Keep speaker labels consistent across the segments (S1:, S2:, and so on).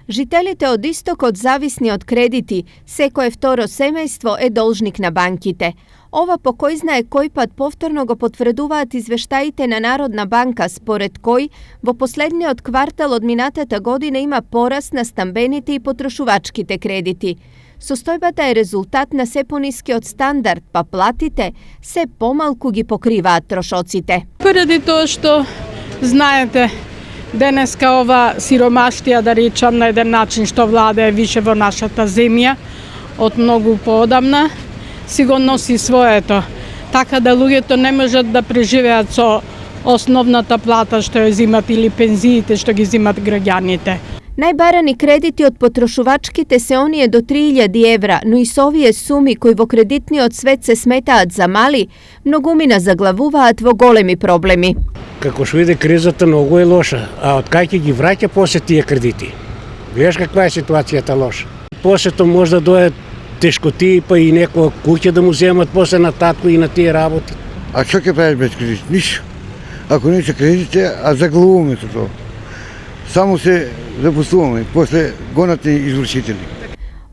S1: Жителите од истокот зависни од кредити, секое второ семејство е должник на банките. Ова по кој знае кој пат повторно го потврдуваат извештаите на Народна банка, според кој во последниот квартал од минатата година има пораст на стамбените и потрошувачките кредити. Состојбата е резултат на се понискиот стандард, па платите се помалку ги покриваат трошоците.
S2: Поради тоа што знаете, денеска ова сиромаштија, да речам, на еден начин што владее више во нашата земја од многу поодамна, си го носи своето. Така да луѓето не можат да преживеат со основната плата што ја зимат или пензиите што ги зимат граѓаните.
S1: Најбарани кредити од потрошувачките се оние до 3000 евра, но и со овие суми кои во кредитниот свет се сметаат за мали, многумина заглавуваат во големи проблеми.
S3: Како што види, кризата многу е лоша, а од кај ќе ги враќа после тие кредити? Гледаш каква е ситуацијата лоша. После тоа може да дојдат тешкоти, па и некоја куќа да му земат после на татко и на тие работи.
S4: А што ќе правиш без кредит? Ништо. Ако не се кредите, а заглавуваме со тоа. Само се запустуваме, после гонат извршители.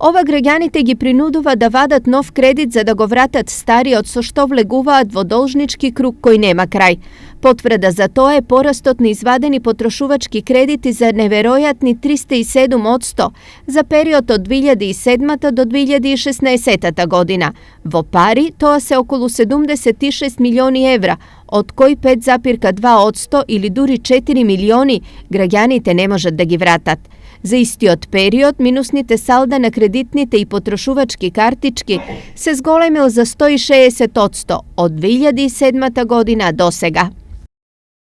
S1: Ова граѓаните ги принудува да вадат нов кредит за да го вратат стариот, со што влегуваат во должнички круг кој нема крај. Потврда за тоа е порастот на извадени потрошувачки кредити за неверојатни 307% за период од 2007 до 2016 година. Во пари тоа се околу 76 милиони евра, од кои 5,2% или дури 4 милиони граѓаните не можат да ги вратат. За истиот период, минусните салда на кредитните и потрошувачки картички се зголемил за 160% од 2007 година до сега.